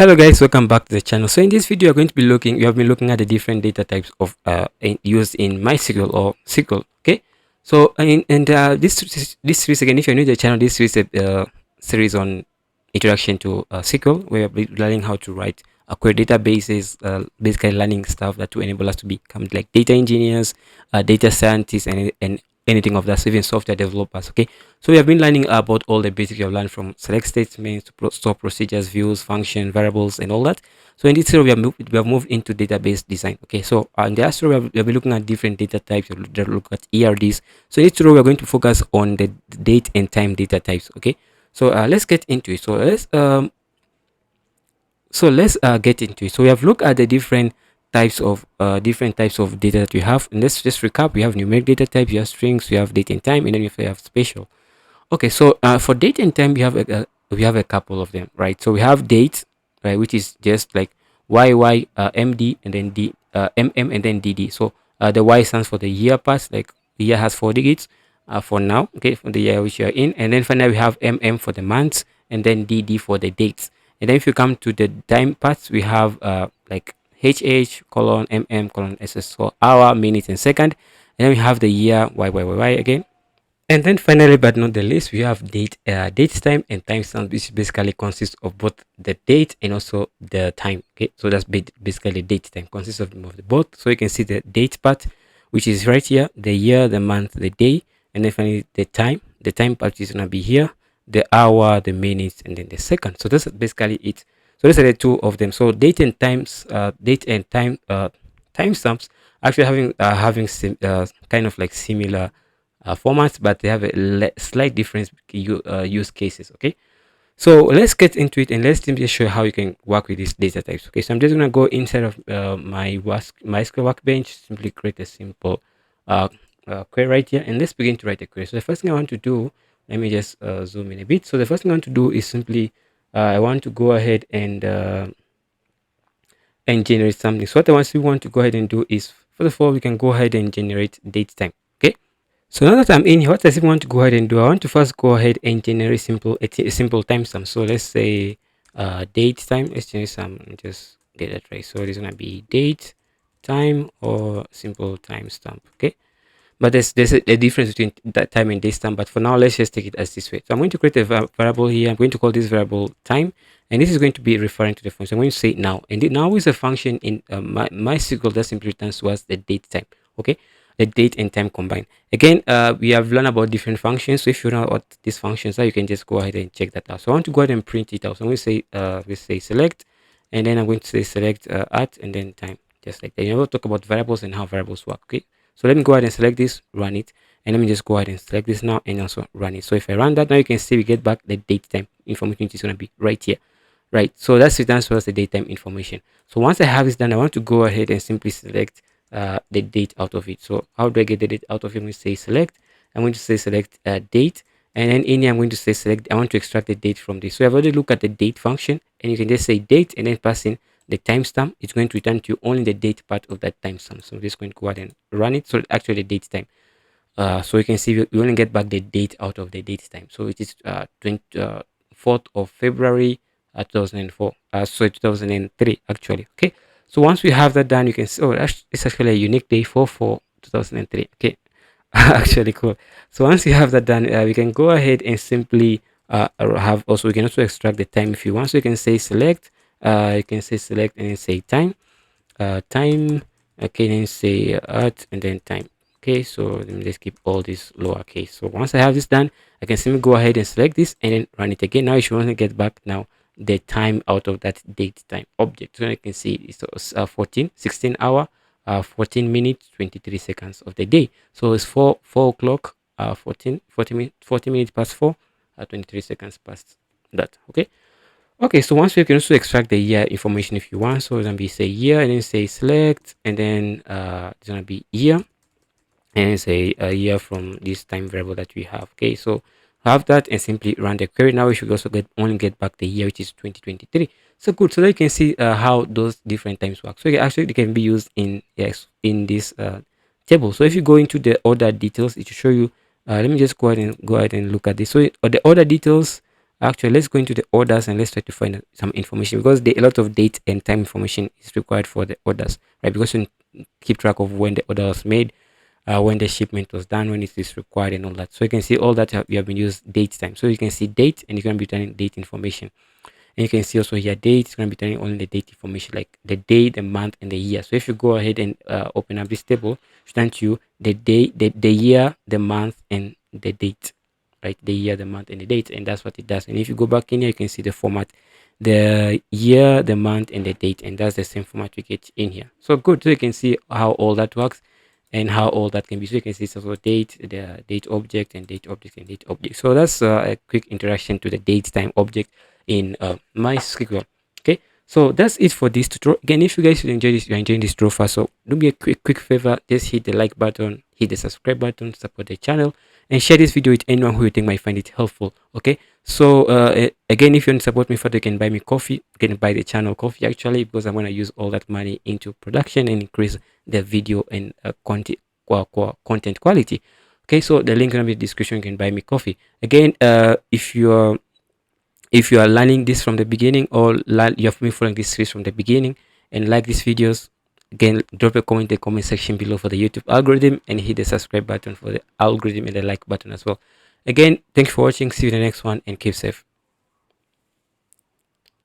Hello guys, welcome back to the channel. So in this video we have been looking at the different data types of used in MySQL or SQL. Okay, so this series, again, if you're new to the channel, this is a series on introduction to SQL, where we're learning how to write query databases, basically learning stuff that will enable us to become like data engineers, data scientists, and anything of that, so even software developers. Okay, so we have been learning about all the basics we have learned, from select statements to store procedures, views, function, variables, and all that. So in this series we have moved into database design. Okay, so in the last row we have been looking at different data types. We'll look at ERDs. So in this row we are going to focus on the date and time data types. Okay, so let's get into it. So let's get into it. So we have looked at the different types of data that we have, and let's just recap. We have numeric data types, we have strings, we have date and time, and then we have spatial. Okay, so for date and time, we have a couple of them, right? So we have date, right, which is just like YY, MD, and then MM, and then DD. So the Y stands for the year part, like the year has 4 digits for now, okay, for the year which you are in. And then finally we have MM for the months, and then DD for the dates. And then if you come to the time parts, we have like HH colon MM colon SS for hour, minute, and second. And then we have the year YYYY again. And then finally, but not the least, we have date time and timestamp, which basically consists of both the date and also the time. Okay, so that's basically date time consists of the both. So you can see the date part, which is right here, the year, the month, the day, and then finally the time. The time part is gonna be here, the hour, the minutes, and then the second. So that's basically it. So these are the two of them. So date and time timestamps actually having kind of like similar formats, but they have a slight difference use cases. Okay, so let's get into it, and let's simply show how you can work with these data types. Okay, so I'm just going to go inside of my MySQL workbench, simply create a simple query right here, and let's begin to write a query. So the first thing I want to do, let me just zoom in a bit. So the first thing I want to do is simply I want to go ahead and generate something. So what we want to go ahead and do is, first of all, we can go ahead and generate date time. Okay, so now that I'm in here, what does it want to go ahead and do? I want to first go ahead and generate a simple timestamp. So let's say date time. Let's change some, just get that right. So it's gonna be date time or simple timestamp. Okay, but there's a difference between that time and date stamp. But for now, let's just take it as this way. So I'm going to create a variable here. I'm going to call this variable time, and this is going to be referring to the function. I'm going to say now, and now is a function in MySQL that simply returns to us the date time. Okay, the date and time combined. Again, we have learned about different functions. So if you know what these functions are, you can just go ahead and check that out. So I want to go ahead and print it out. So I'm going to say we say select, and then I'm going to say select at, and then time, just like that. You know, we'll talk about variables and how variables work. Okay, so let me go ahead and select this, run it, and let me just go ahead and select this now and also run it. So if I run that now, you can see we get back the date time information, which is going to be right here. Right, so that's returns to us the date time information. So once I have this done, I want to go ahead and simply select the date out of it. So how do I get the date out of it? I'm going to say select. I'm going to say select date, and then in here I'm going to say select. I want to extract the date from this. So I've already looked at the date function, and you can just say date and then pass in the timestamp. It's going to return to you only the date part of that timestamp. So I'm just going to go ahead and run it. So actually the date time. So you can see we only get back the date out of the date time. So it is 4th of February 2004. So 2003 actually. Okay. So once we have that done, you can see, oh, it's actually a unique day for 2003. Okay. Actually cool. So once you have that done, we can go ahead and simply have also, we can also extract the time if you want. So you can say select, you can say select and then say time, time, okay, then say at, and then time. Okay, so let me just keep all this lowercase. So once I have this done, I can simply go ahead and select this and then run it again. Now if you want to get back now the time out of that date time object, so you can see it's 16 hour 14 minutes 23 seconds of the day. So it's 4 o'clock 40 minutes past 4 23 seconds past that. Okay, so once we can also extract the year information if you want. So it's gonna be say year and then say select, and then it's gonna be year and say a year from this time variable that we have. Okay, so have that and simply run the query. Now we should also only get back the year, which is 2023. So good. So that you can see how those different times work. So actually they can be used in this table. So if you go into the order details, it will show you. Let me just go ahead and look at this. So the order details, Actually, let's go into the orders and let's try to find some information, because a lot of date and time information is required for the orders, right? Because you keep track of when the order was made, when the shipment was done, when it is required, and all that. So you can see all that you have been used date time. So you can see date, and you can be returning date information. And you can see also here date, it's going to be turning only the date information, like the day, the month, and the year. So if you go ahead and open up this table, it's turn to you the day, the year, the month, and the date, right? The year, the month, and the date, and that's what it does. And if you go back in here, you can see the format, the year, the month, and the date, and that's the same format we get in here. So good. So you can see how all that works and how all that can be. So you can see it's also date, the date object, and date object, and date object. So that's a quick introduction to the date time object in MySQL. Okay, so that's it for this tutorial. Again, if you guys enjoy this, you're enjoying this tutorial fast, so do me a quick favor, just hit the like button, hit the subscribe button, support the channel, and share this video with anyone who you think might find it helpful. Okay, so again, if you want to support me further, you can buy me coffee. You can buy the channel coffee actually, because I'm going to use all that money into production and increase the video and content quality. Okay, so the link in the description, you can buy me coffee. Again, if you are learning this from the beginning, or you have been following this series from the beginning and like these videos, again, drop a comment in the comment section below for the YouTube algorithm, and hit the subscribe button for the algorithm and the like button as well. Again, thanks for watching. See you in the next one, and keep safe.